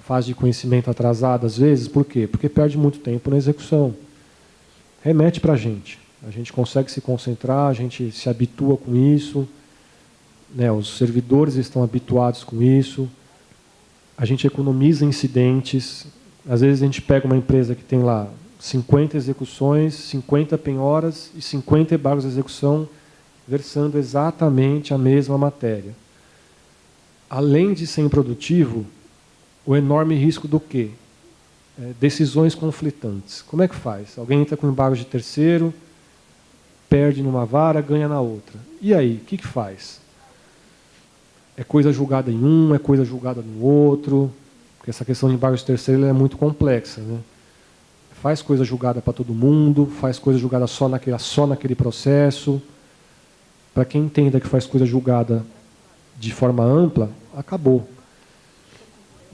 fase de conhecimento atrasada, às vezes. Por quê? Porque perde muito tempo na execução. Remete para a gente consegue se concentrar, a gente se habitua com isso, né? Os servidores estão habituados com isso, a gente economiza incidentes. Às vezes a gente pega uma empresa que tem lá 50 execuções, 50 penhoras e 50 embargos de execução, versando exatamente a mesma matéria. Além de ser improdutivo, o enorme risco do quê? Decisões conflitantes. Como é que faz? Alguém entra com embargo de terceiro, perde numa vara, ganha na outra. E aí, o que faz? É coisa julgada em um, é coisa julgada no outro, porque essa questão de embargo de terceiro é muito complexa, né? Faz coisa julgada para todo mundo, faz coisa julgada só naquele processo. Para quem entenda que faz coisa julgada de forma ampla, acabou.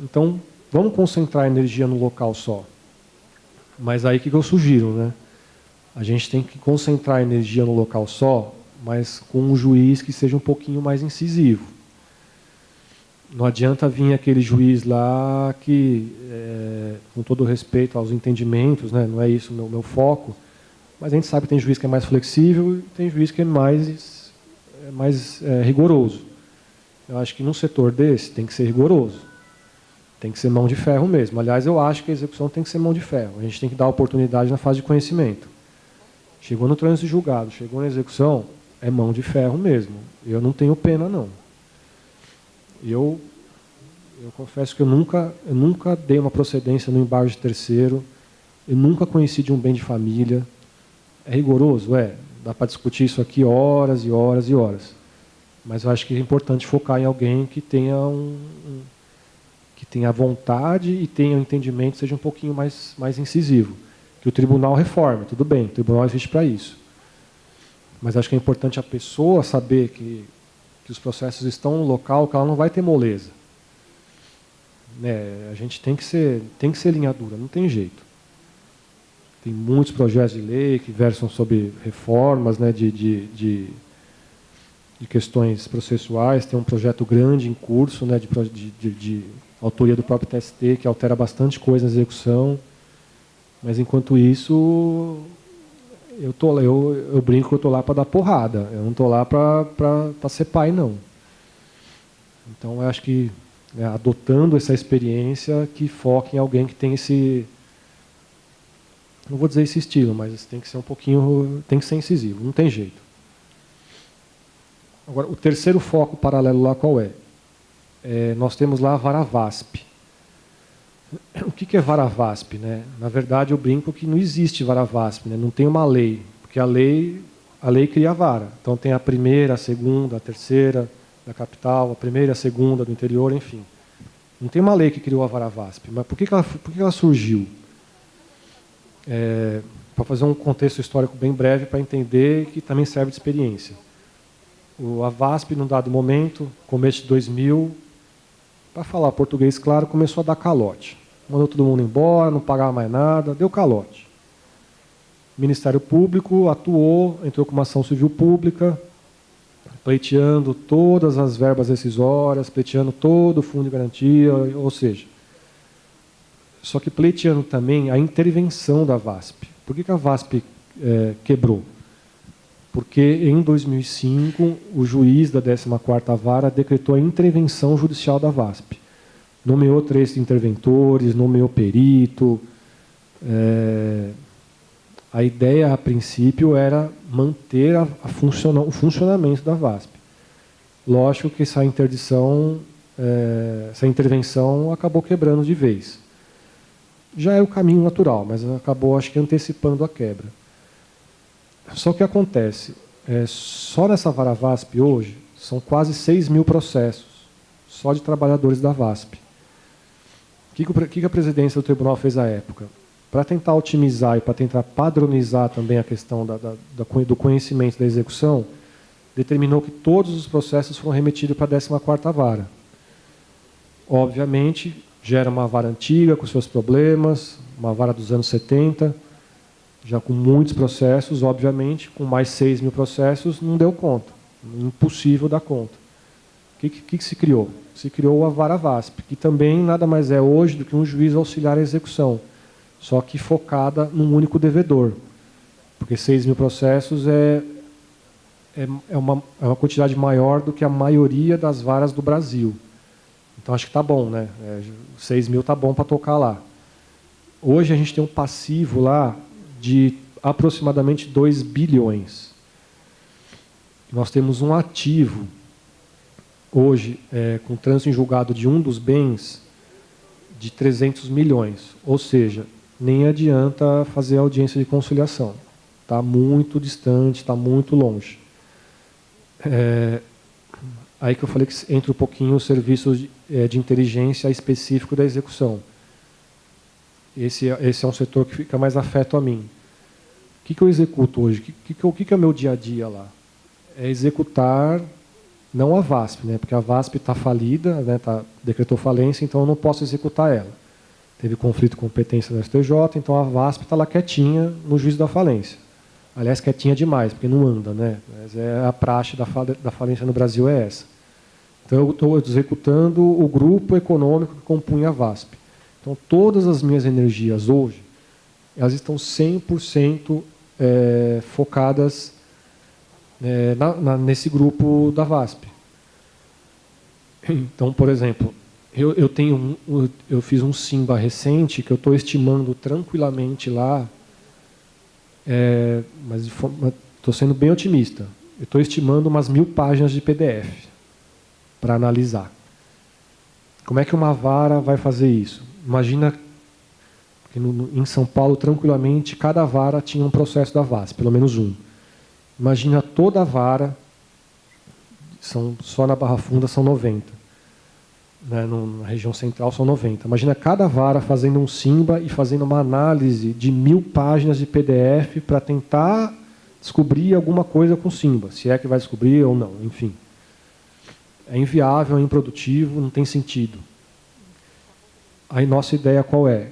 Então, vamos concentrar a energia no local só. Mas aí o que eu sugiro, né? A gente tem que concentrar a energia no local só, mas com um juiz que seja um pouquinho mais incisivo. Não adianta vir aquele juiz lá que, com todo respeito aos entendimentos, né, não é isso o meu foco, mas a gente sabe que tem juiz que é mais flexível e tem juiz que é mais rigoroso. Eu acho que num setor desse tem que ser rigoroso. Tem que ser mão de ferro mesmo. Aliás, eu acho que a execução tem que ser mão de ferro. A gente tem que dar oportunidade na fase de conhecimento. Chegou no trânsito julgado, chegou na execução, é mão de ferro mesmo. Eu não tenho pena, não. Eu confesso que eu nunca dei uma procedência no embargo de terceiro, eu nunca conheci de um bem de família. É rigoroso? É. Dá para discutir isso aqui horas e horas e horas. Mas eu acho que é importante focar em alguém que tenha que tenha vontade e tenha um entendimento, seja um pouquinho mais incisivo. Que o tribunal reforme, tudo bem, o tribunal existe para isso. Mas acho que é importante a pessoa saber que os processos estão no local, que ela não vai ter moleza. A gente tem que ser linha dura, não tem jeito. Tem muitos projetos de lei que versam sobre reformas, né, de questões processuais. Tem um projeto grande em curso, né, de autoria do próprio TST, que altera bastante coisa na execução. Mas, enquanto isso, eu brinco que eu estou lá para dar porrada. Eu não estou lá para ser pai, não. Então, eu acho que, adotando essa experiência, que foque em alguém que tem esse... Não vou dizer esse estilo, mas tem que ser um pouquinho... Tem que ser incisivo, não tem jeito. Agora, o terceiro foco paralelo lá qual é? Nós temos lá a vara VASP. O que é vara VASP, né? Na verdade, eu brinco que não existe vara VASP, né? Não tem uma lei, porque a lei cria a vara. Então tem a primeira, a segunda, a terceira da capital, a primeira e a segunda do interior, enfim. Não tem uma lei que criou a vara VASP. Mas por que ela surgiu? Para fazer um contexto histórico bem breve, para entender que também serve de experiência. A VASP, num dado momento, começo de 2000, para falar português claro, começou a dar calote. Mandou todo mundo embora, não pagava mais nada, deu calote. O Ministério Público atuou, entrou com uma ação civil pública, pleiteando todas as verbas rescisórias, pleiteando todo o fundo de garantia, ou seja, só que pleiteando também a intervenção da VASP. Por que a VASP quebrou? Porque em 2005 o juiz da 14ª Vara decretou a intervenção judicial da VASP. Nomeou 3 interventores, nomeou perito. A ideia, a princípio, era manter o funcionamento da VASP. Lógico que essa intervenção acabou quebrando de vez. Já é o caminho natural, mas acabou, acho que, antecipando a quebra. Só que acontece, só nessa vara VASP hoje, são quase 6.000 processos, só de trabalhadores da VASP. O que a presidência do tribunal fez à época? Para tentar otimizar e para tentar padronizar também a questão do conhecimento da execução, determinou que todos os processos foram remetidos para a 14ª Vara. Obviamente, gera uma vara antiga com seus problemas, uma vara dos anos 70, já com muitos processos, obviamente, com mais 6.000 processos, não deu conta. Impossível dar conta. O que se criou? se criou a vara VASP, que também nada mais é hoje do que um juiz auxiliar à execução, só que focada num único devedor. Porque 6 mil processos é uma quantidade maior do que a maioria das varas do Brasil. Então, acho que está bom, né? 6 mil está bom para tocar lá. Hoje, a gente tem um passivo lá de aproximadamente 2 bilhões. Nós temos um ativo, hoje, com trânsito em julgado de um dos bens, de 300 milhões. Ou seja, nem adianta fazer audiência de conciliação. Está muito distante, está muito longe. Aí que eu falei que entra um pouquinho os serviços de inteligência específico da execução. Esse é um setor que fica mais afeto a mim. O que eu executo hoje? O que é o meu dia a dia lá? É executar, não a VASP, né? Porque a VASP está falida, né? Decretou falência, então eu não posso executar ela. Teve conflito de competência no STJ, então a VASP está lá quietinha no juízo da falência. Aliás, quietinha demais, porque não anda, né? Mas a praxe da falência no Brasil é essa. Então, eu estou executando o grupo econômico que compunha a VASP. Então, todas as minhas energias hoje, elas estão 100% focadas nesse grupo da VASP. Então, por exemplo, eu fiz um SIMBA recente que eu estou estimando tranquilamente lá, mas estou sendo bem otimista. Eu estou estimando umas 1000 páginas de PDF para analisar. Como é que uma vara vai fazer isso? Imagina que em São Paulo, tranquilamente, cada vara tinha um processo da VASP, pelo menos um. Imagina toda a vara, só na Barra Funda são 90. Né, na região central são 90. Imagina cada vara fazendo um SIMBA e fazendo uma análise de 1000 páginas de PDF para tentar descobrir alguma coisa com SIMBA, se é que vai descobrir ou não, enfim. É inviável, é improdutivo, não tem sentido. Aí nossa ideia qual é?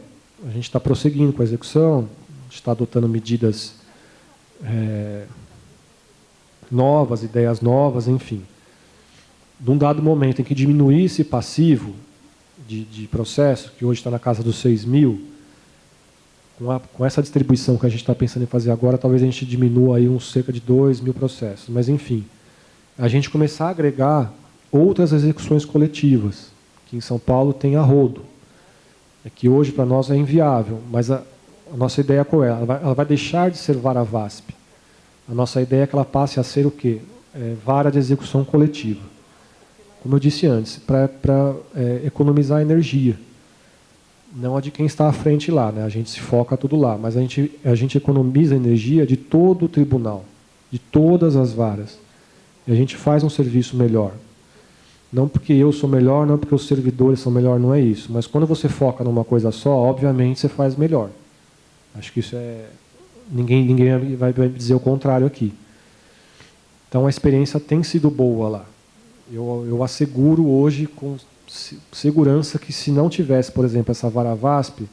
A gente está prosseguindo com a execução, a gente está adotando medidas novas, ideias novas, enfim. Num dado momento em que diminuir esse passivo de processo, que hoje está na casa dos 6 mil, com essa distribuição que a gente está pensando em fazer agora, talvez a gente diminua aí uns cerca de 2 mil processos. Mas, enfim, a gente começar a agregar outras execuções coletivas, que em São Paulo tem a rodo. É que hoje para nós é inviável, mas a nossa ideia qual é? Ela vai deixar de ser vara VASP. A nossa ideia é que ela passe a ser o quê? Vara de execução coletiva. Como eu disse antes, para economizar energia. Não a de quem está à frente lá, né? A gente se foca tudo lá, mas a gente economiza energia de todo o tribunal, de todas as varas. E a gente faz um serviço melhor. Não porque eu sou melhor, não porque os servidores são melhor, não é isso. Mas quando você foca numa coisa só, obviamente você faz melhor. Acho que isso ninguém vai dizer o contrário aqui. Então a experiência tem sido boa lá. Eu asseguro hoje com segurança que se não tivesse, por exemplo, essa vara VASP,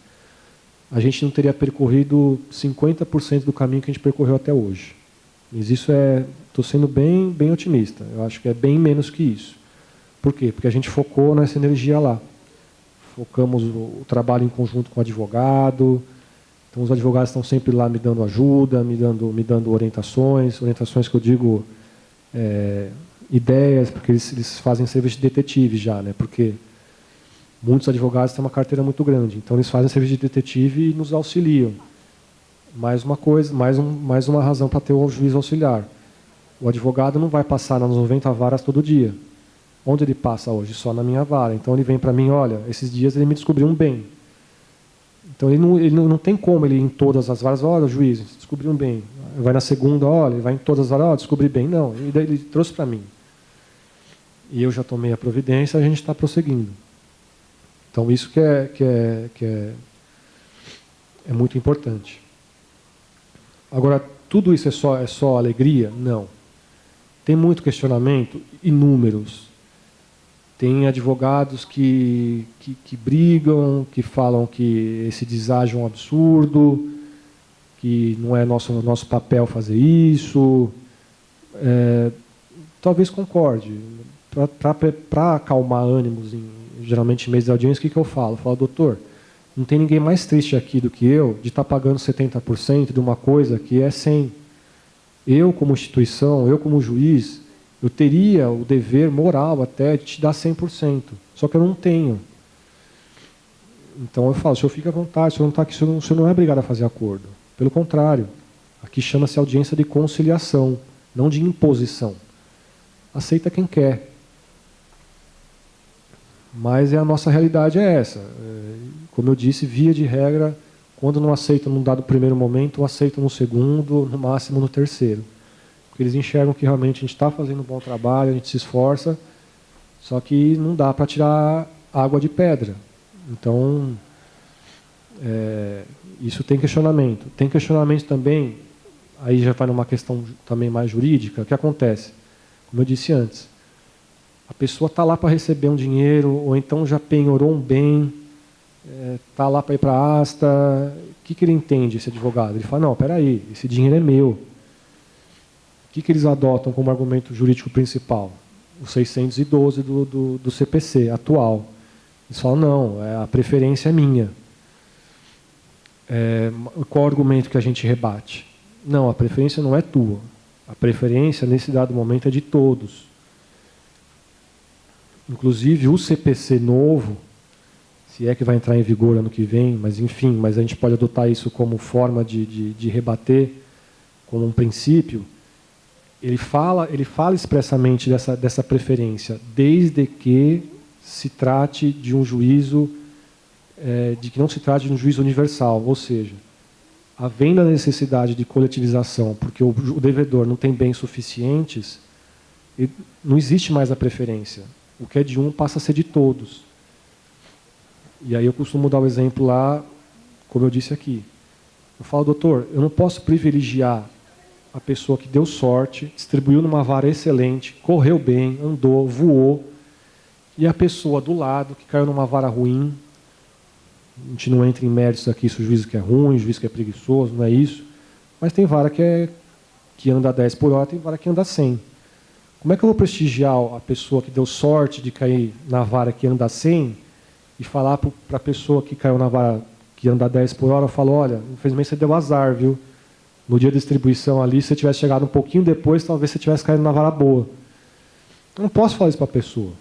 a gente não teria percorrido 50% do caminho que a gente percorreu até hoje. Mas isso estou sendo bem otimista. Eu acho que é bem menos que isso. Por quê? Porque a gente focou nessa energia lá. Focamos o trabalho em conjunto com o advogado. Então, os advogados estão sempre lá me dando ajuda, me dando orientações que eu digo ideias, porque eles fazem serviço de detetive já, né? Porque muitos advogados têm uma carteira muito grande, então eles fazem serviço de detetive e nos auxiliam. Mais uma coisa, mais uma razão para ter o juiz auxiliar. O advogado não vai passar nas 90 varas todo dia. Onde ele passa hoje? Só na minha vara. Então ele vem para mim, olha, esses dias ele me descobriu um bem. Então ele não tem como ele ir em todas as varas, olha, juiz, descobriu um bem. Vai na segunda, olha, ele vai em todas as varas, olha, descobri bem. Não, ele trouxe para mim. E eu já tomei a providência, a gente está prosseguindo. Então isso que é muito importante. Agora, tudo isso é só alegria? Não. Tem muito questionamento, inúmeros. Tem advogados que brigam, que falam que esse deságio é um absurdo, que não é nosso papel fazer isso. Talvez concorde. para acalmar ânimos, geralmente em mês de audiência, o que eu falo? Eu falo, doutor, não tem ninguém mais triste aqui do que eu de estar pagando 70% de uma coisa que é 100%. Eu, como instituição, eu, como juiz, eu teria o dever moral até de te dar 100%. Só que eu não tenho. Então eu falo, o senhor fica à vontade, o senhor não está aqui, o senhor não é obrigado a fazer acordo. Pelo contrário, aqui chama-se audiência de conciliação, não de imposição. Aceita quem quer. Mas a nossa realidade é essa. Como eu disse, via de regra, quando não aceita num dado primeiro momento, aceita no segundo, no máximo no terceiro. Porque eles enxergam que realmente a gente está fazendo um bom trabalho, a gente se esforça, só que não dá para tirar água de pedra. Então, isso tem questionamento. Tem questionamento também, aí já vai numa questão também mais jurídica, o que acontece? Como eu disse antes, a pessoa está lá para receber um dinheiro, ou então já penhorou um bem, está lá para ir para a asta, o que ele entende, esse advogado? Ele fala, não, espera aí, esse dinheiro é meu. O que eles adotam como argumento jurídico principal? O 612 do CPC atual. Eles falam, não, a preferência é minha. Qual o argumento que a gente rebate? Não, a preferência não é tua. A preferência, nesse dado momento, é de todos. Inclusive, o CPC novo, se é que vai entrar em vigor ano que vem, mas enfim, mas a gente pode adotar isso como forma de rebater, como um princípio, ele fala expressamente dessa preferência, desde que se trate de um juízo, de que não se trate de um juízo universal, ou seja, havendo a necessidade de coletivização, porque o devedor não tem bens suficientes, não existe mais a preferência. O que é de um passa a ser de todos. E aí eu costumo dar o exemplo lá, como eu disse aqui. Eu falo, doutor, eu não posso privilegiar a pessoa que deu sorte, distribuiu numa vara excelente, correu bem, andou, voou, e a pessoa do lado, que caiu numa vara ruim. A gente não entra em méritos aqui se o juiz que é ruim, o juiz que é preguiçoso, não é isso. Mas tem vara que anda 10 por hora, tem vara que anda 100. Como é que eu vou prestigiar a pessoa que deu sorte de cair na vara que anda 100 e falar para a pessoa que caiu na vara que anda 10 por hora, eu falo, olha, infelizmente você deu azar, viu? No dia da distribuição ali, se você tivesse chegado um pouquinho depois, talvez você tivesse caído na vara boa. Eu não posso falar isso para a pessoa.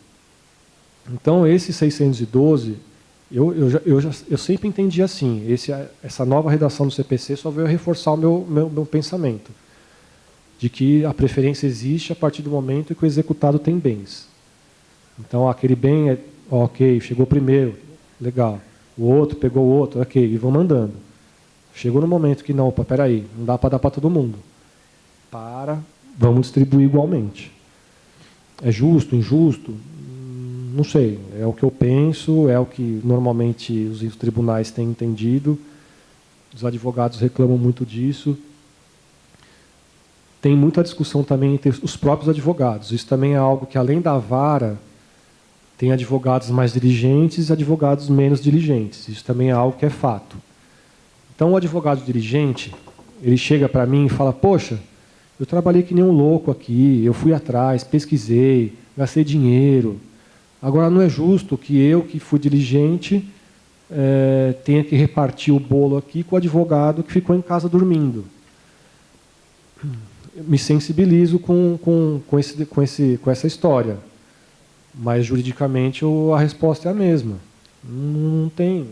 Então, esse 612, eu sempre entendi assim. Essa nova redação do CPC só veio reforçar o meu pensamento. De que a preferência existe a partir do momento em que o executado tem bens. Então, aquele bem ok, chegou primeiro, legal. O outro pegou o outro, ok, e vão mandando. Chegou no momento que não, opa, peraí, não dá para dar para todo mundo. Vamos distribuir igualmente. É justo, injusto? Não sei. É o que eu penso, é o que normalmente os tribunais têm entendido. Os advogados reclamam muito disso. Tem muita discussão também entre os próprios advogados. Isso também é algo que, além da vara, tem advogados mais diligentes e advogados menos diligentes. Isso também é algo que é fato. Então, o advogado diligente, ele chega para mim e fala, poxa, eu trabalhei que nem um louco aqui, eu fui atrás, pesquisei, gastei dinheiro. Agora, não é justo que eu, que fui diligente, tenha que repartir o bolo aqui com o advogado que ficou em casa dormindo. Eu me sensibilizo com essa história. Mas, juridicamente, a resposta é a mesma. Não tem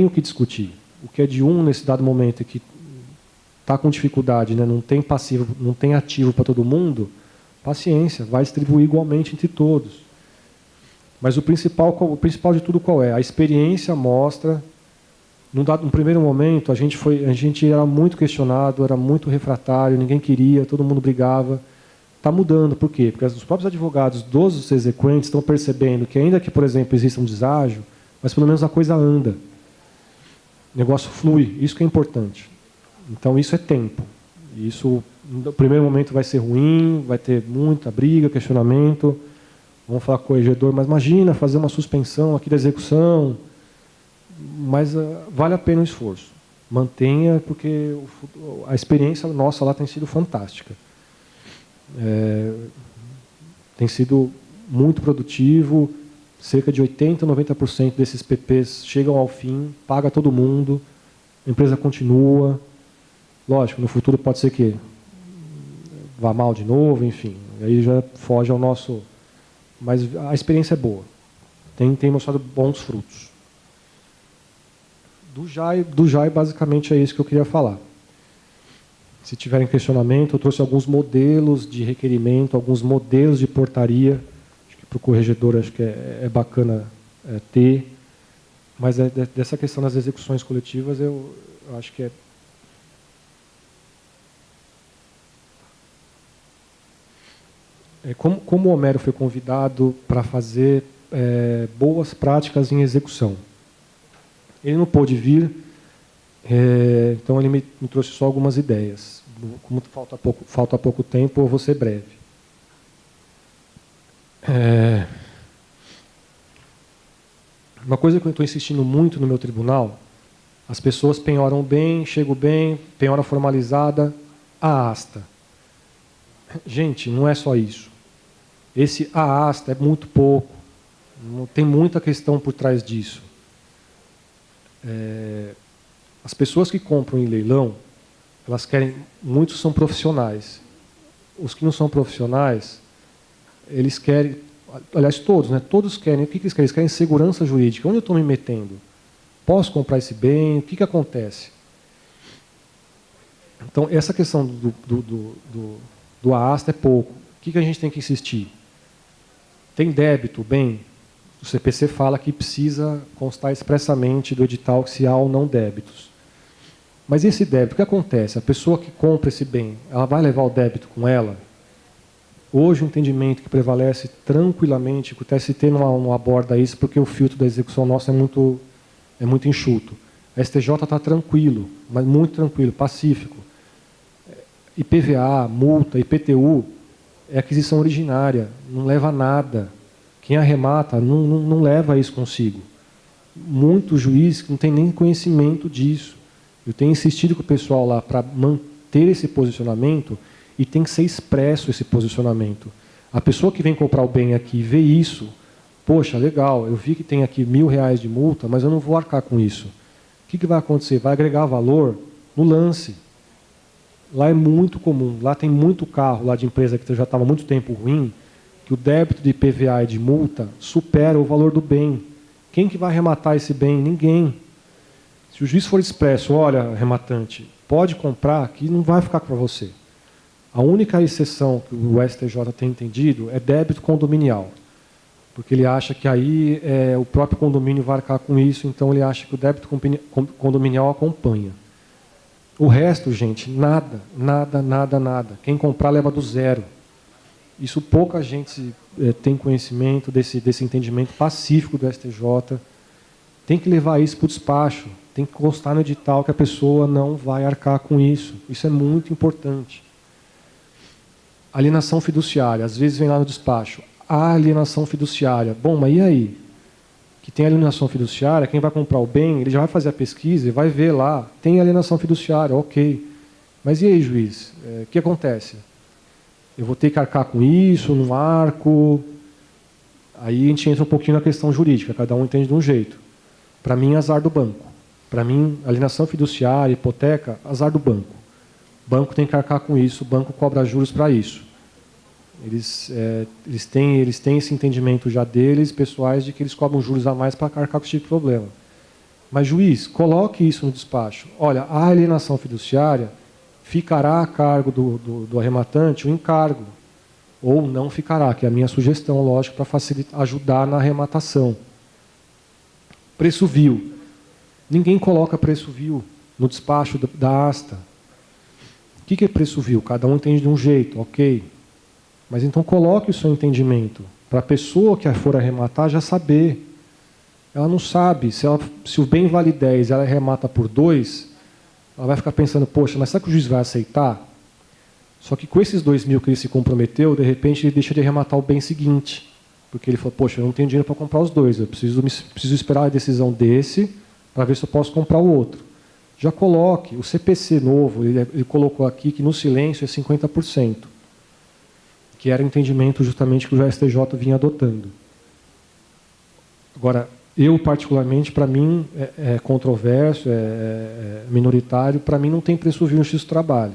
o que discutir. O que é de um nesse dado momento e que está com dificuldade, né, não tem passivo, não tem ativo para todo mundo, paciência, vai distribuir igualmente entre todos. Mas o principal de tudo qual é? A experiência mostra, num primeiro momento, a gente era muito questionado, era muito refratário, ninguém queria, todo mundo brigava. Está mudando, por quê? Porque os próprios advogados dos exequentes estão percebendo que, ainda que, por exemplo, exista um deságio, mas pelo menos a coisa anda. O negócio flui, isso que é importante. Então, isso é tempo. Isso, no primeiro momento, vai ser ruim, vai ter muita briga, questionamento. Vamos falar com o corregedor, mas imagina fazer uma suspensão aqui da execução. Mas vale a pena o esforço. Mantenha, porque a experiência nossa lá tem sido fantástica. Tem sido muito produtivo, cerca de 80%, 90% desses PPs chegam ao fim, paga todo mundo, a empresa continua. Lógico, no futuro pode ser que vá mal de novo, enfim, aí já foge ao nosso... Mas a experiência é boa, tem mostrado bons frutos. Do JAI, basicamente, é isso que eu queria falar. Se tiverem questionamento, eu trouxe alguns modelos de requerimento, alguns modelos de portaria. Acho que para o corregedor acho que é bacana ter. Mas dessa questão das execuções coletivas, eu acho que como o Homero foi convidado para fazer boas práticas em execução. Ele não pôde vir, então ele me trouxe só algumas ideias. Como falta pouco tempo, eu vou ser breve. Uma coisa que eu estou insistindo muito no meu tribunal, as pessoas penhoram bem, chegam bem, penhora formalizada, a asta. Gente, não é só isso. Esse a asta é muito pouco. Tem muita questão por trás disso. As pessoas que compram em leilão, elas querem, muitos são profissionais. Os que não são profissionais, eles querem, aliás, todos, né? Todos querem, o que eles querem? Eles querem segurança jurídica. Onde eu estou me metendo? Posso comprar esse bem? O que acontece? Então, essa questão do AASTA é pouco. O que a gente tem que insistir? Tem débito, bem, o CPC fala que precisa constar expressamente do edital se há ou não débitos. Mas esse débito, o que acontece? A pessoa que compra esse bem, ela vai levar o débito com ela? Hoje o entendimento que prevalece tranquilamente, que o TST não aborda isso porque o filtro da execução nossa é muito enxuto. A STJ está tranquilo, mas muito tranquilo, pacífico. IPVA, multa, IPTU, é aquisição originária, não leva nada. Quem arremata não leva isso consigo. Muito juiz que não tem nem conhecimento disso. Eu tenho insistido com o pessoal lá para manter esse posicionamento e tem que ser expresso esse posicionamento. A pessoa que vem comprar o bem aqui e vê isso, poxa, legal, eu vi que tem aqui R$1.000 de multa, mas eu não vou arcar com isso. O que vai acontecer? Vai agregar valor no lance. Lá é muito comum, lá tem muito carro lá de empresa que já estava há muito tempo ruim, que o débito de IPVA e de multa supera o valor do bem. Quem que vai arrematar esse bem? Ninguém. Se o juiz for expresso, olha, arrematante, pode comprar, que não vai ficar para você. A única exceção que o STJ tem entendido é débito condominial, porque ele acha que aí o próprio condomínio vai arcar com isso, então ele acha que o débito condominial acompanha. O resto, gente, nada, nada, nada, nada. Quem comprar leva do zero. Isso pouca gente tem conhecimento desse entendimento pacífico do STJ. Tem que levar isso para o despacho. Tem que constar no edital que a pessoa não vai arcar com isso. Isso é muito importante. Alienação fiduciária. Às vezes vem lá no despacho. A alienação fiduciária. Bom, mas e aí? Que tem alienação fiduciária, quem vai comprar o bem, ele já vai fazer a pesquisa e vai ver lá. Tem alienação fiduciária, ok. Mas e aí, juiz? O que acontece? Eu vou ter que arcar com isso, não arco? Aí a gente entra um pouquinho na questão jurídica, cada um entende de um jeito. Para mim, azar do banco. Para mim, alienação fiduciária, hipoteca, azar do banco. O banco tem que arcar com isso, o banco cobra juros para isso. Eles têm esse entendimento já deles, pessoais, de que eles cobram juros a mais para arcar com esse tipo de problema. Mas, juiz, coloque isso no despacho. Olha, a alienação fiduciária ficará a cargo do arrematante o encargo, ou não ficará, que é a minha sugestão, lógico, para facilitar, ajudar na arrematação. Preço vil. Ninguém coloca preço vil no despacho da asta. O que é preço vil? Cada um entende de um jeito, ok. Mas então coloque o seu entendimento, para a pessoa que for arrematar já saber. Ela não sabe, se o bem vale 10 e ela arremata por 2, ela vai ficar pensando, poxa, mas será que o juiz vai aceitar? Só que com esses 2.000 que ele se comprometeu, de repente ele deixa de arrematar o bem seguinte. Porque ele falou, poxa, eu não tenho dinheiro para comprar os dois, eu preciso esperar a decisão desse para ver se eu posso comprar o outro. Já coloque, o CPC novo, ele colocou aqui que no silêncio é 50%. que era o entendimento justamente que o STJ vinha adotando. Agora, eu, particularmente, para mim, é controverso, é minoritário, para mim não tem preço vivo no justiça do trabalho.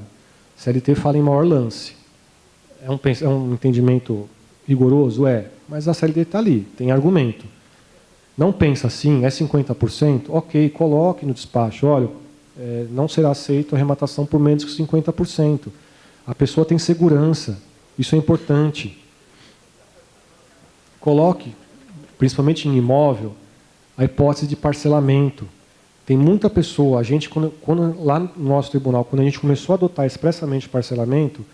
CLT fala em maior lance. É um entendimento rigoroso? É, mas a CLT está ali, tem argumento. Não pensa assim, é 50%? Ok, coloque no despacho, olha, não será aceito a arrematação por menos que 50%. A pessoa tem segurança, isso é importante. Coloque, principalmente em imóvel, a hipótese de parcelamento. Tem muita pessoa, a gente, quando lá no nosso tribunal, quando a gente começou a adotar expressamente o parcelamento,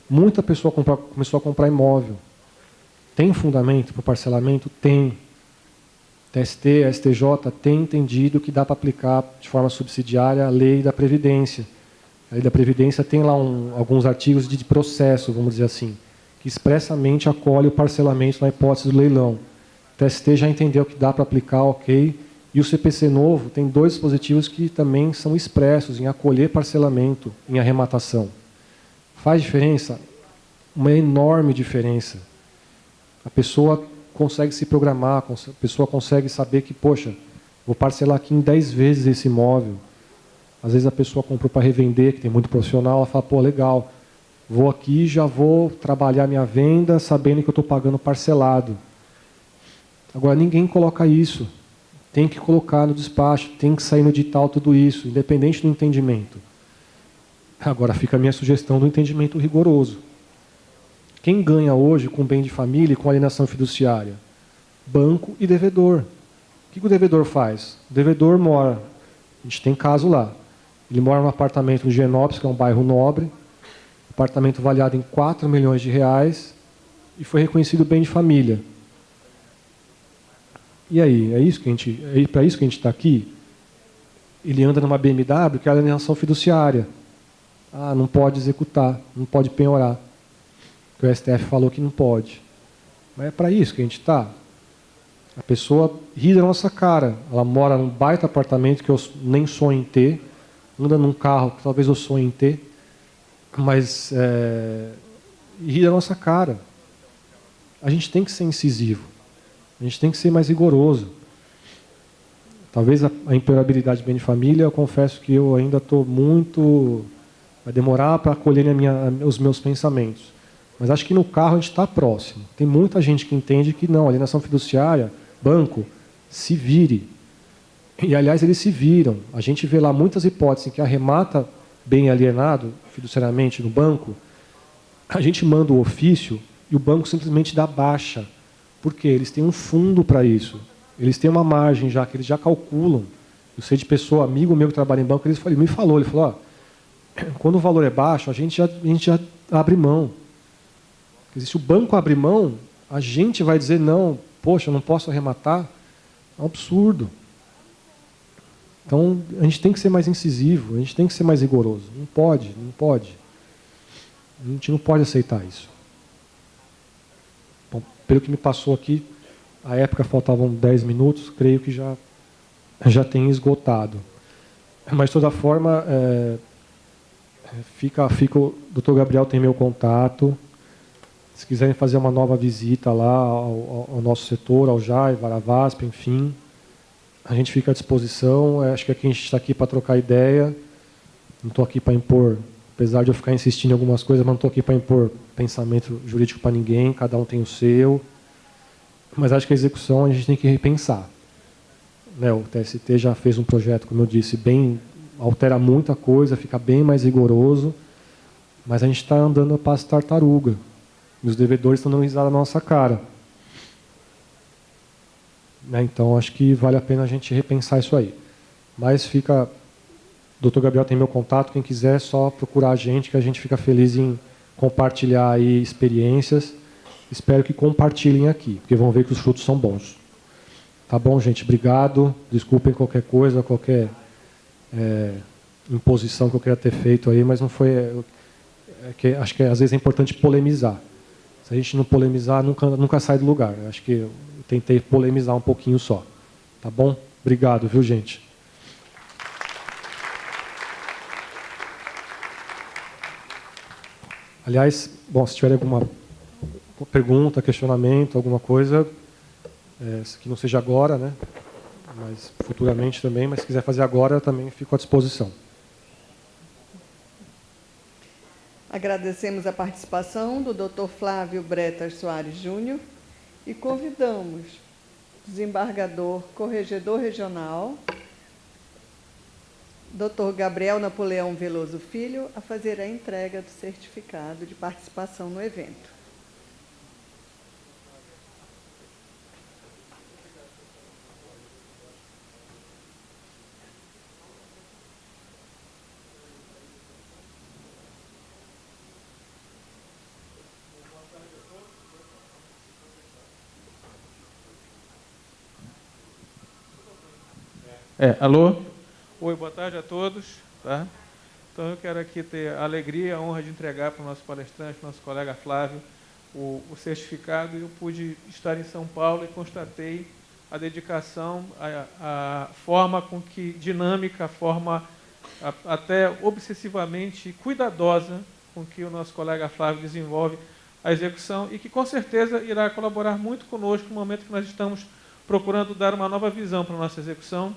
muita pessoa começou a comprar imóvel. Tem fundamento para o parcelamento? Tem. TST, STJ tem entendido que dá para aplicar de forma subsidiária a lei da Previdência. A lei da Previdência tem lá alguns artigos de processo, vamos dizer assim, que expressamente acolhe o parcelamento na hipótese do leilão. O TST já entendeu que dá para aplicar, ok. E o CPC novo tem 2 dispositivos que também são expressos em acolher parcelamento em arrematação. Faz diferença? Uma enorme diferença. A pessoa consegue se programar, a pessoa consegue saber que, poxa, vou parcelar aqui em 10 vezes esse imóvel. Às vezes a pessoa comprou para revender, que tem muito profissional, ela fala, pô, legal, vou aqui e já vou trabalhar minha venda sabendo que eu estou pagando parcelado. Agora, ninguém coloca isso. Tem que colocar no despacho, tem que sair no edital tudo isso, independente do entendimento. Agora, fica a minha sugestão do entendimento rigoroso. Quem ganha hoje com bem de família e com alienação fiduciária? Banco e devedor. O que o devedor faz? O devedor mora, a gente tem caso lá, ele mora num apartamento no Genópolis, que é um bairro nobre, apartamento avaliado em 4 milhões de reais, e foi reconhecido bem de família. E aí, para isso que a gente está aqui? Ele anda numa BMW, que é a alienação fiduciária. Ah, não pode executar, não pode penhorar. Que o STF falou que não pode. Mas é para isso que a gente está. A pessoa ri da nossa cara. Ela mora num baita apartamento que eu nem sonho em ter, anda num carro que talvez eu sonhe em ter, mas ri da nossa cara. A gente tem que ser incisivo. A gente tem que ser mais rigoroso. Talvez a impenhorabilidade de bem de família, eu confesso que eu ainda estou muito... Vai demorar para acolher os meus pensamentos. Mas acho que no carro a gente está próximo. Tem muita gente que entende que não, alienação fiduciária, banco, se vire. E, aliás, eles se viram. A gente vê lá muitas hipóteses em que arremata bem alienado, fiduciariamente, no banco, a gente manda o ofício e o banco simplesmente dá baixa. Por quê? Eles têm um fundo para isso. Eles têm uma margem já, que eles já calculam. Eu sei de pessoa, amigo meu que trabalha em banco, ele me falou, ó, quando o valor é baixo, a gente já abre mão. Se o banco abrir mão, a gente vai dizer, não, poxa, eu não posso arrematar. É um absurdo. Então, a gente tem que ser mais incisivo, a gente tem que ser mais rigoroso. Não pode. A gente não pode aceitar isso. Bom, pelo que me passou aqui, à época faltavam 10 minutos, creio que já tem esgotado. Mas, de toda forma, o Dr. Gabriel tem meu contato. Se quiserem fazer uma nova visita lá ao nosso setor, ao JAI, Varavasp, enfim, a gente fica à disposição. Acho que aqui a gente está aqui para trocar ideia. Não estou aqui para impor, apesar de eu ficar insistindo em algumas coisas, mas não estou aqui para impor pensamento jurídico para ninguém, cada um tem o seu. Mas acho que a execução a gente tem que repensar. Né, o TST já fez um projeto, como eu disse, altera muita coisa, fica bem mais rigoroso, mas a gente está andando a passo tartaruga. E os devedores estão dando risada na nossa cara. Né, então, acho que vale a pena a gente repensar isso aí. Mas fica... O Dr. Gabriel tem meu contato, quem quiser é só procurar a gente, que a gente fica feliz em compartilhar aí experiências. Espero que compartilhem aqui, porque vão ver que os frutos são bons. Tá bom, gente? Obrigado. Desculpem qualquer coisa, qualquer imposição que eu queria ter feito aí, mas não foi... acho que às vezes é importante polemizar. Se a gente não polemizar, nunca sai do lugar. Acho que eu tentei polemizar um pouquinho só. Tá bom? Obrigado, viu, gente? Aliás, bom, se tiver alguma pergunta, questionamento, alguma coisa, que não seja agora, né? Mas futuramente também, mas se quiser fazer agora, eu também fico à disposição. Agradecemos a participação do Dr. Flávio Bretas Soares Júnior e convidamos o desembargador corregedor regional, Dr. Gabriel Napoleão Veloso Filho, a fazer a entrega do certificado de participação no evento. Alô? Oi, boa tarde a todos. Tá? Então, eu quero aqui ter a alegria e a honra de entregar para o nosso palestrante, nosso colega Flávio, o certificado. Eu pude estar em São Paulo e constatei a dedicação, a forma com que, dinâmica, a forma até obsessivamente cuidadosa com que o nosso colega Flávio desenvolve a execução e que, com certeza, irá colaborar muito conosco no momento que nós estamos procurando dar uma nova visão para a nossa execução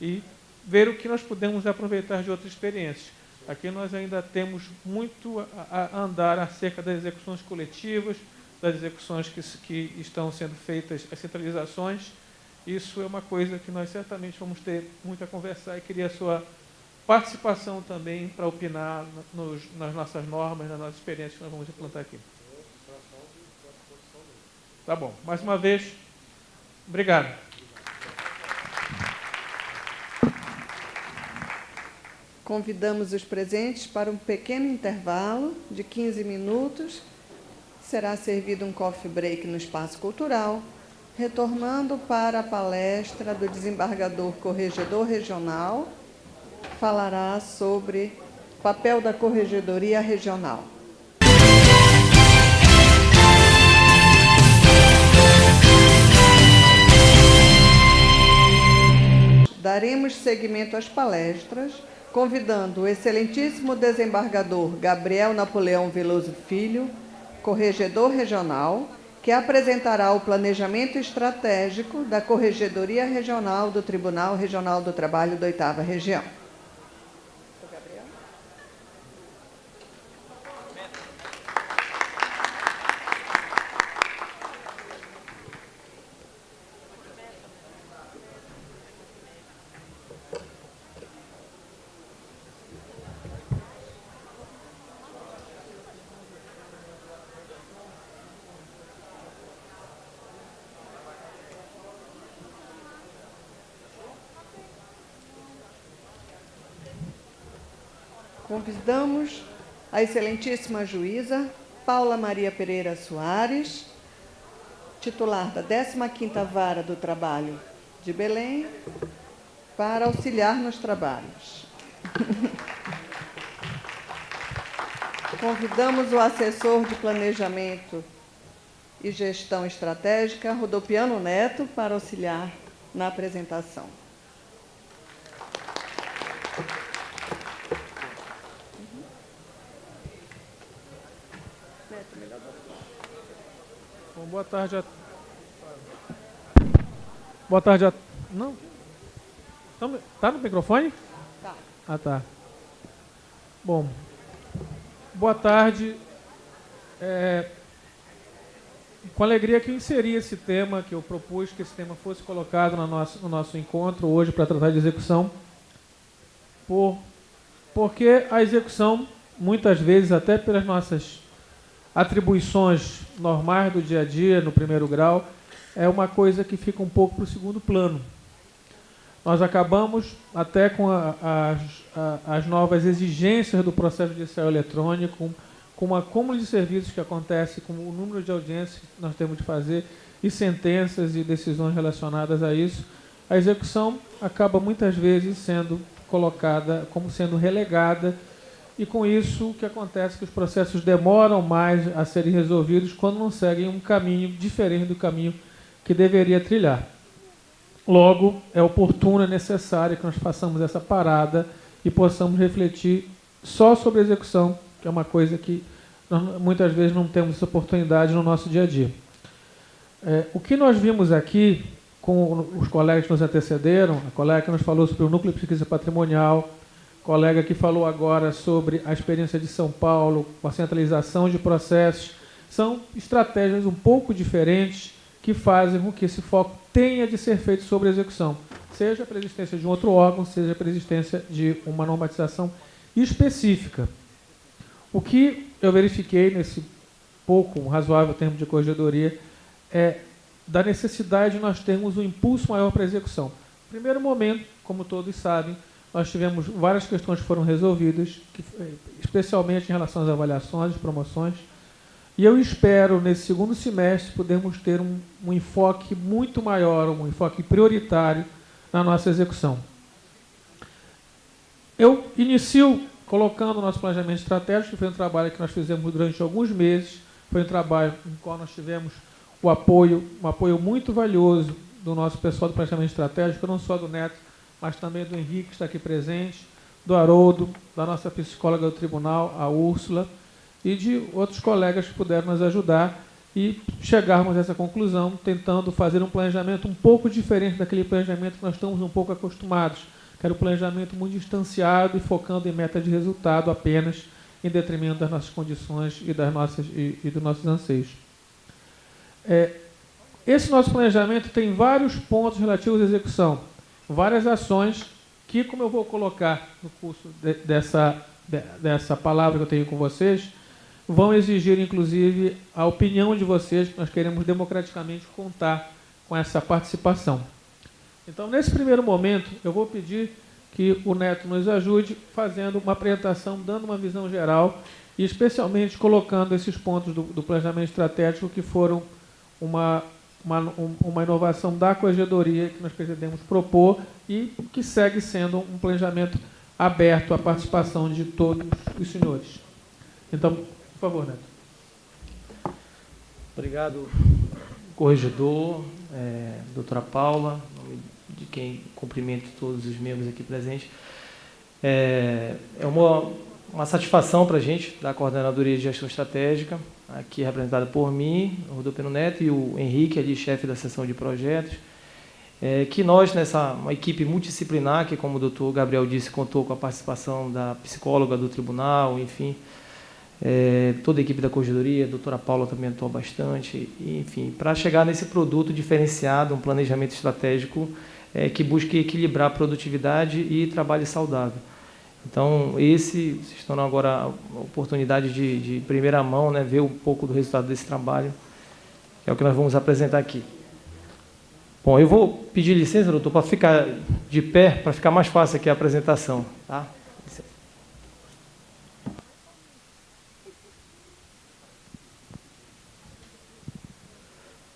e ver o que nós podemos aproveitar de outras experiências. Aqui nós ainda temos muito a andar acerca das execuções coletivas, das execuções que estão sendo feitas, as centralizações. Isso é uma coisa que nós certamente vamos ter muito a conversar e queria a sua participação também para opinar nas nossas normas, nas nossas experiências que nós vamos implantar aqui. Tá bom. Mais uma vez, obrigado. Convidamos os presentes para um pequeno intervalo de 15 minutos. Será servido um coffee break no Espaço Cultural, retornando para a palestra do desembargador corregedor regional, falará sobre o papel da corregedoria regional. Daremos seguimento às palestras, convidando o excelentíssimo desembargador Gabriel Napoleão Veloso Filho, corregedor regional, que apresentará o planejamento estratégico da Corregedoria Regional do Tribunal Regional do Trabalho da 8ª Região. Convidamos a excelentíssima juíza Paula Maria Pereira Soares, titular da 15ª Vara do Trabalho de Belém, para auxiliar nos trabalhos. Convidamos o assessor de Planejamento e Gestão Estratégica, Rodopiano Neto, para auxiliar na apresentação. Bom, boa tarde a... Boa tarde a... Não? Tá no microfone? Tá. Ah, tá. Bom, boa tarde. Com alegria que eu inseri esse tema, que eu propus que esse tema fosse colocado no nosso encontro hoje para tratar de execução, porque a execução, muitas vezes, até pelas nossas atribuições normais do dia a dia, no primeiro grau, é uma coisa que fica um pouco para o segundo plano. Nós acabamos, até com as novas exigências do processo judicial eletrônico, com o acúmulo de serviços que acontece, com o número de audiências que nós temos de fazer, e sentenças e decisões relacionadas a isso, a execução acaba muitas vezes sendo colocada como sendo relegada, e com isso o que acontece é que os processos demoram mais a serem resolvidos quando não seguem um caminho diferente do caminho que deveria trilhar. Logo, é oportuno, é necessário que nós façamos essa parada e possamos refletir só sobre a execução, que é uma coisa que nós muitas vezes não temos essa oportunidade no nosso dia a dia. O que nós vimos aqui com os colegas que nos antecederam, a colega que nos falou sobre o Núcleo de Pesquisa Patrimonial, a colega que falou agora sobre a experiência de São Paulo, com a centralização de processos, são estratégias um pouco diferentes que fazem com que esse foco tenha de ser feito sobre a execução, seja pela existência de um outro órgão, seja pela existência de uma normatização específica. O que eu verifiquei nesse pouco razoável tempo de corregedoria é da necessidade de nós termos um impulso maior para a execução. No primeiro momento, como todos sabem, nós tivemos várias questões que foram resolvidas, especialmente em relação às avaliações e promoções, e eu espero, nesse segundo semestre, podermos ter um enfoque muito maior, um enfoque prioritário na nossa execução. Eu inicio colocando o nosso planejamento estratégico, que foi um trabalho que nós fizemos durante alguns meses, foi um trabalho no qual nós tivemos um apoio muito valioso do nosso pessoal do planejamento estratégico, não só do Neto, mas também do Henrique, que está aqui presente, do Haroldo, da nossa psicóloga do tribunal, a Úrsula, e de outros colegas que puderam nos ajudar e chegarmos a essa conclusão, tentando fazer um planejamento um pouco diferente daquele planejamento que nós estamos um pouco acostumados, que era um planejamento muito distanciado e focando em meta de resultado apenas, em detrimento das nossas condições e dos nossos anseios. Esse nosso planejamento tem vários pontos relativos à execução, várias ações que, como eu vou colocar no curso dessa palavra que eu tenho com vocês, vão exigir, inclusive, a opinião de vocês, que nós queremos democraticamente contar com essa participação. Então, nesse primeiro momento, eu vou pedir que o Neto nos ajude fazendo uma apresentação, dando uma visão geral e, especialmente, colocando esses pontos do planejamento estratégico que foram uma inovação da corregedoria que nós pretendemos propor e que segue sendo um planejamento aberto à participação de todos os senhores. Então, por favor, Neto. Obrigado, corregedor, doutora Paula, em nome de quem cumprimento todos os membros aqui presentes. É uma satisfação para a gente, da Coordenadoria de Gestão Estratégica, aqui representada por mim, o Rodolfo Neto, e o Henrique, ali, chefe da seção de projetos, que nós, uma equipe multidisciplinar, que, como o doutor Gabriel disse, contou com a participação da psicóloga do tribunal, enfim, toda a equipe da corregedoria, a doutora Paula também atuou bastante, enfim, para chegar nesse produto diferenciado, um planejamento estratégico que busque equilibrar a produtividade e trabalho saudável. Então, vocês estão agora a oportunidade de primeira mão, né, ver um pouco do resultado desse trabalho, que é o que nós vamos apresentar aqui. Bom, eu vou pedir licença, doutor, para ficar de pé, para ficar mais fácil aqui a apresentação, tá?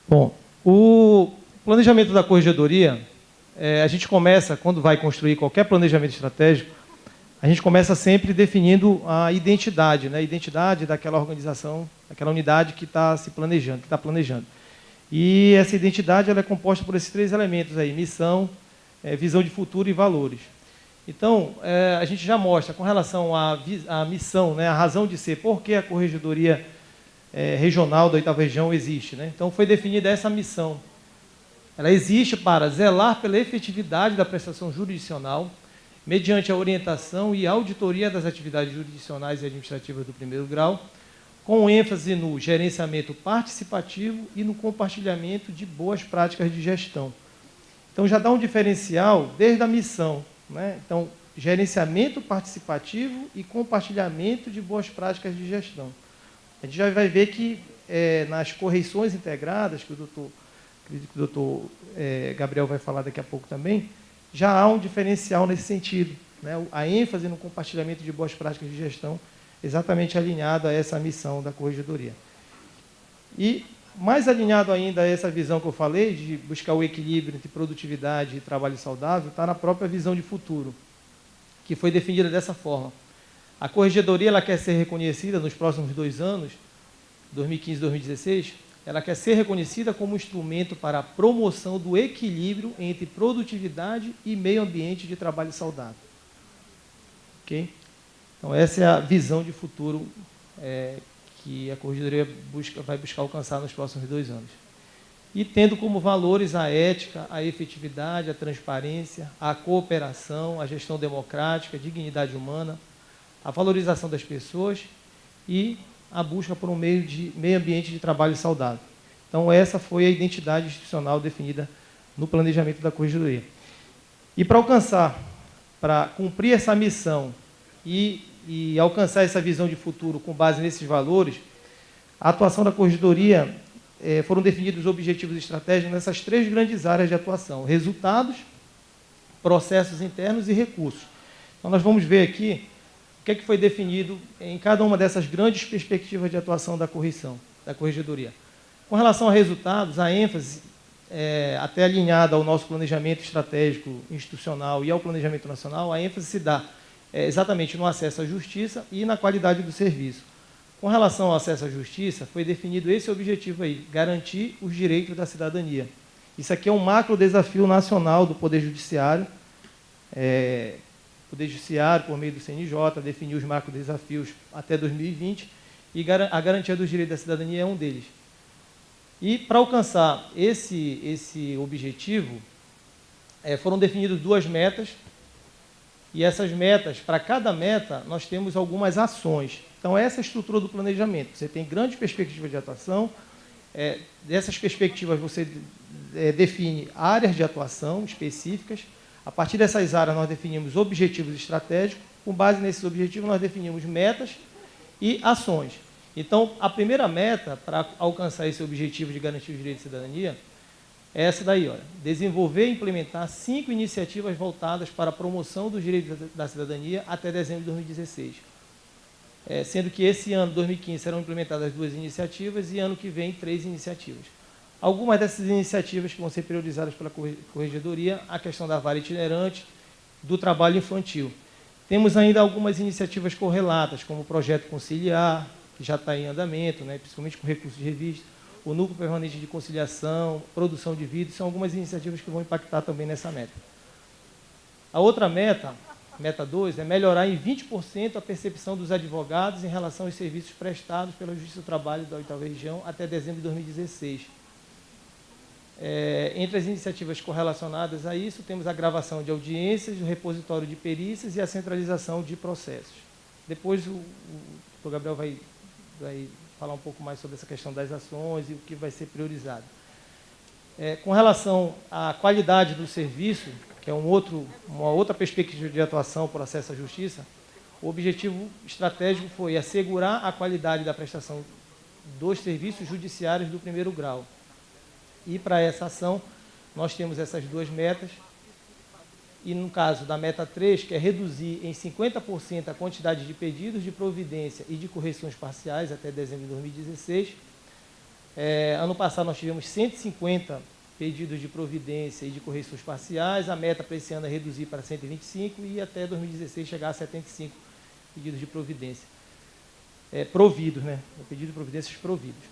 Bom, o planejamento da corregedoria, a gente começa, quando vai construir qualquer planejamento estratégico, a gente começa sempre definindo a identidade, né? A identidade daquela organização, daquela unidade que está se planejando, que está planejando. E essa identidade ela é composta por esses três elementos aí: missão, visão de futuro e valores. Então, a gente já mostra, com relação à missão, né, a razão de ser, por que a corregedoria regional da 8ª região existe, né? Então, foi definida essa missão. Ela existe para zelar pela efetividade da prestação jurisdicional, mediante a orientação e auditoria das atividades jurisdicionais e administrativas do primeiro grau, com ênfase no gerenciamento participativo e no compartilhamento de boas práticas de gestão. Então, já dá um diferencial desde a missão, né? Então, gerenciamento participativo e compartilhamento de boas práticas de gestão. A gente já vai ver que nas correições integradas, que acredito que o doutor Gabriel vai falar daqui a pouco também, já há um diferencial nesse sentido, né? A ênfase no compartilhamento de boas práticas de gestão, exatamente alinhado a essa missão da corregedoria. E, mais alinhado ainda a essa visão que eu falei, de buscar o equilíbrio entre produtividade e trabalho saudável, está na própria visão de futuro, que foi definida dessa forma. A corregedoria ela quer ser reconhecida nos próximos 2 anos, 2015 e 2016, ela quer ser reconhecida como instrumento para a promoção do equilíbrio entre produtividade e meio ambiente de trabalho saudável. Ok? Então, essa é a visão de futuro que a Corregedoria vai buscar alcançar nos próximos 2 anos. E tendo como valores a ética, a efetividade, a transparência, a cooperação, a gestão democrática, a dignidade humana, a valorização das pessoas e a busca por um meio ambiente de trabalho saudável. Então, essa foi a identidade institucional definida no planejamento da Corregedoria. E para cumprir essa missão e alcançar essa visão de futuro com base nesses valores, a atuação da Corregedoria foram definidos objetivos estratégicos nessas 3 grandes áreas de atuação: resultados, processos internos e recursos. Então, nós vamos ver aqui o que é que foi definido em cada uma dessas grandes perspectivas de atuação da Corregedoria. Com relação a resultados, a ênfase, até alinhada ao nosso planejamento estratégico institucional e ao planejamento nacional, a ênfase se dá exatamente no acesso à justiça e na qualidade do serviço. Com relação ao acesso à justiça, foi definido esse objetivo aí: garantir os direitos da cidadania. Isso aqui é um macro desafio nacional do Poder Judiciário. O Poder Judiciário, por meio do CNJ, definiu os macro desafios até 2020 e a garantia dos direitos da cidadania é um deles. E para alcançar esse objetivo, foram definidas 2 metas, e essas metas, para cada meta, nós temos algumas ações. Então, essa é a estrutura do planejamento. Você tem grandes perspectivas de atuação, dessas perspectivas você define áreas de atuação específicas. A partir dessas áreas, nós definimos objetivos estratégicos. Com base nesses objetivos, nós definimos metas e ações. Então, a primeira meta para alcançar esse objetivo de garantir os direitos de cidadania é essa daí: olha, desenvolver e implementar 5 iniciativas voltadas para a promoção dos direitos da cidadania até dezembro de 2016. Sendo que esse ano, 2015, serão implementadas 2 iniciativas e ano que vem 3 iniciativas. Algumas dessas iniciativas que vão ser priorizadas pela Corregedoria: a questão da vara itinerante, do trabalho infantil. Temos ainda algumas iniciativas correlatas, como o Projeto Conciliar, que já está em andamento, principalmente com recursos de revista, o Núcleo Permanente de Conciliação, produção de vídeos, são algumas iniciativas que vão impactar também nessa meta. A outra meta, meta 2, é melhorar em 20% a percepção dos advogados em relação aos serviços prestados pela Justiça do Trabalho da 8ª Região até dezembro de 2016. Entre as iniciativas correlacionadas a isso, temos a gravação de audiências, o repositório de perícias e a centralização de processos. Depois o Dr. Gabriel vai falar um pouco mais sobre essa questão das ações e o que vai ser priorizado. Com relação à qualidade do serviço, que é uma outra perspectiva de atuação por acesso à justiça, o objetivo estratégico foi assegurar a qualidade da prestação dos serviços judiciários do 1º grau. E para essa ação, nós temos essas 2 metas, e no caso da meta 3, que é reduzir em 50% a quantidade de pedidos de providência e de correções parciais até dezembro de 2016. Ano passado nós tivemos 150 pedidos de providência e de correções parciais. A meta para esse ano é reduzir para 125 e até 2016 chegar a 75 pedidos de providência. Providos, pedido de providências providos.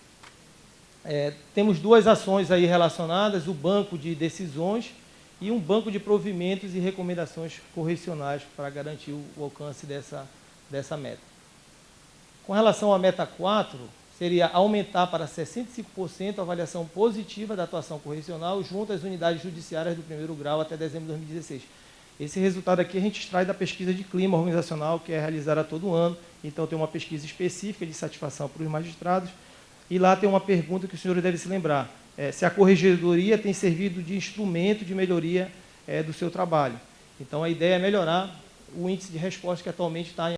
Temos 2 ações aí relacionadas: o banco de decisões e um banco de provimentos e recomendações correcionais para garantir o alcance dessa meta. Com relação à meta 4, seria aumentar para 65% a avaliação positiva da atuação correcional junto às unidades judiciárias do 1º grau até dezembro de 2016. Esse resultado aqui a gente extrai da pesquisa de clima organizacional, que é realizada todo ano. Então, tem uma pesquisa específica de satisfação para os magistrados. E lá tem uma pergunta que o senhor deve se lembrar: se a Corregedoria tem servido de instrumento de melhoria do seu trabalho. Então, a ideia é melhorar o índice de resposta, que atualmente está em